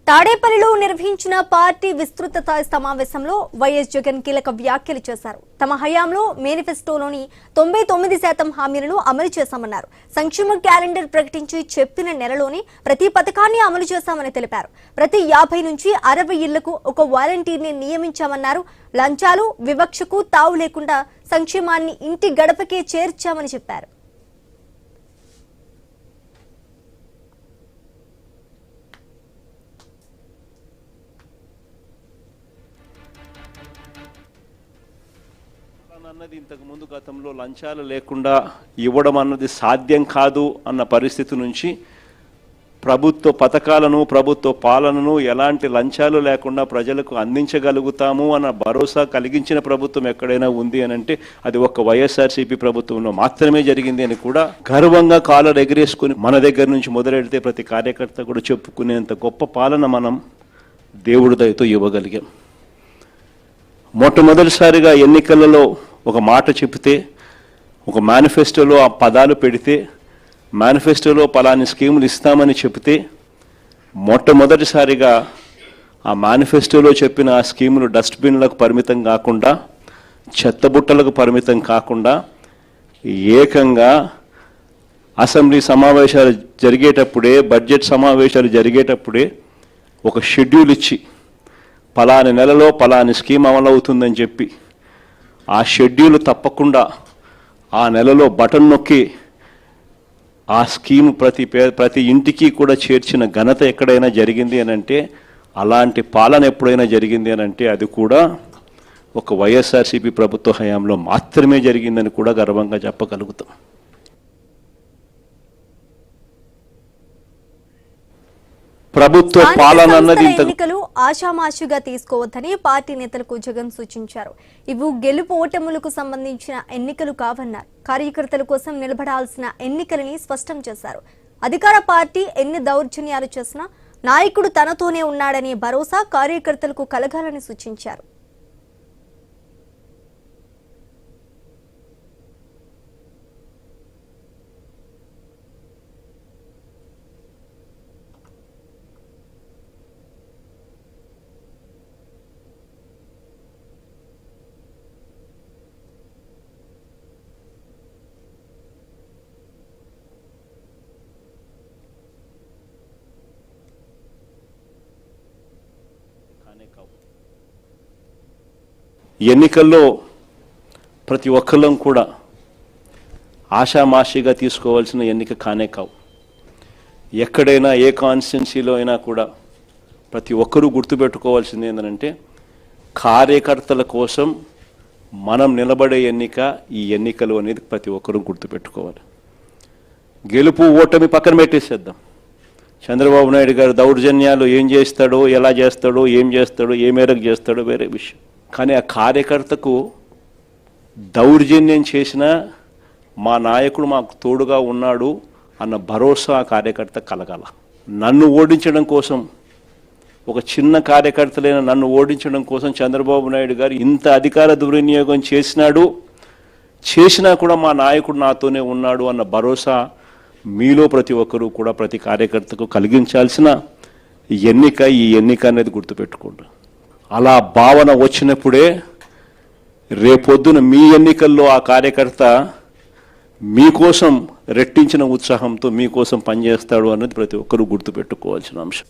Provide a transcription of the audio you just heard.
తాడేపల్లిలో నిర్వహించిన పార్టీ విస్తృత స్థాయి సమావేశంలో వైఎస్ జగన్ కీలక వ్యాఖ్యలు చేశారు. తమ హయాంలో మేనిఫెస్టోలోని 99% హామీలను అమలు చేశామన్నారు. సంక్షేమ క్యాలెండర్ ప్రకటించి చెప్పిన నెలలోనే ప్రతి పథకాన్ని అమలు చేశామని తెలిపారు. ప్రతి 50 నుంచి 60 ఇళ్లకు ఒక వాలంటీర్ని నియమించామన్నారు. లంచాలు వివక్షకు తావు లేకుండా సంక్షేమాన్ని ఇంటి గడపకే చేర్చామని చెప్పారు. అన్నది ఇంతకు ముందు గతంలో లంచాలు లేకుండా ఇవ్వడం అన్నది సాధ్యం కాదు అన్న పరిస్థితి నుంచి ప్రభుత్వ పథకాలను ప్రభుత్వ పాలనను ఎలాంటి లంచాలు లేకుండా ప్రజలకు అందించగలుగుతాము అన్న భరోసా కలిగించిన ప్రభుత్వం ఎక్కడైనా ఉంది అని అంటే అది ఒక వైఎస్ఆర్సీపీ ప్రభుత్వంలో మాత్రమే జరిగింది అని కూడా గర్వంగా కాలర్ ఎగిరేసుకుని మన దగ్గర నుంచి మొదలెడితే ప్రతి కార్యకర్త కూడా చెప్పుకునేంత గొప్ప పాలన మనం దేవుడి దయతో ఇవ్వగలిగాం. మొట్టమొదటిసారిగా ఎన్నికలలో ఒక మాట చెప్తే ఒక మేనిఫెస్టోలో ఆ పదాలు పెడితే మేనిఫెస్టోలో పలాని స్కీములు ఇస్తామని చెప్తే మొట్టమొదటిసారిగా ఆ మేనిఫెస్టోలో చెప్పిన ఆ స్కీములు డస్ట్బిన్లకు పరిమితం కాకుండా చెత్తబుట్టలకు పరిమితం కాకుండా ఏకంగా అసెంబ్లీ సమావేశాలు జరిగేటప్పుడే బడ్జెట్ సమావేశాలు జరిగేటప్పుడే ఒక షెడ్యూల్ ఇచ్చి పలాని నెలలో పలాని స్కీమ్ అమలవుతుందని చెప్పి ఆ షెడ్యూల్ తప్పకుండా ఆ నెలలో బటన్ నొక్కి ఆ స్కీమ్ ప్రతి ఇంటికి కూడా చేర్చిన ఘనత ఎక్కడైనా జరిగింది అని అంటే అలాంటి పాలన ఎప్పుడైనా జరిగింది అని అంటే అది కూడా ఒక వైఎస్ఆర్సీపీ ప్రభుత్వ హయాంలో మాత్రమే జరిగిందని కూడా గర్వంగా చెప్పగలుగుతాం. ప్రభుత్వ పాలన అన్నది ఎన్నికలు ఆషామాషిగా తీసుకోవద్దని పార్టీ నేతలకు జగన్ సూచించారు. ఇవి గెలుపు ఓటములకు సంబంధించిన ఎన్నికలు కావన్నారు. కార్యకర్తల కోసం నిలబడాల్సిన ఎన్నికలని స్పష్టం చేశారు. అధికార పార్టీ ఎన్ని దౌర్జన్యాలు చేసినా నాయకుడు తనతోనే ఉన్నాడనే భరోసా కార్యకర్తలకు కలగాలని సూచించారు. ఎన్నికల్లో ప్రతి ఒక్కళ్ళం కూడా ఆషామాషిగా తీసుకోవాల్సిన ఎన్నిక కానే కావు. ఎక్కడైనా ఏ కాన్స్టిట్యున్సీలో అయినా కూడా ప్రతి ఒక్కరూ గుర్తుపెట్టుకోవాల్సింది ఏంటంటే కార్యకర్తల కోసం మనం నిలబడే ఎన్నిక ఈ ఎన్నికలు అనేది ప్రతి ఒక్కరూ గుర్తుపెట్టుకోవాలి. గెలుపు ఓటమి పక్కన పెట్టేసేద్దాం. చంద్రబాబు నాయుడు గారు దౌర్జన్యాలు ఏం చేస్తాడో ఎలా చేస్తాడో ఏం చేస్తాడో ఏ మేరకు చేస్తాడో వేరే విషయం. కానీ ఆ కార్యకర్తకు దౌర్జన్యం చేసిన మా నాయకుడు మాకు తోడుగా ఉన్నాడు అన్న భరోసా ఆ కార్యకర్త కలగాల. నన్ను ఓడించడం కోసం ఒక చిన్న కార్యకర్తలైన నన్ను ఓడించడం కోసం చంద్రబాబు నాయుడు గారు ఇంత అధికార దుర్వినియోగం చేసినా కూడా మా నాయకుడు నాతోనే ఉన్నాడు అన్న భరోసా మీలో ప్రతి ఒక్కరూ కూడా ప్రతి కార్యకర్తకు కలిగించాల్సిన ఎన్నిక ఈ ఎన్నిక అనేది గుర్తుపెట్టుకోండి. అలా భావన వచ్చినప్పుడే రేపొద్దున మీ ఎన్నికల్లో ఆ కార్యకర్త మీకోసం రెట్టించిన ఉత్సాహంతో మీకోసం పనిచేస్తాడు అన్నది ప్రతి ఒక్కరూ గుర్తుపెట్టుకోవాల్సిన అంశం.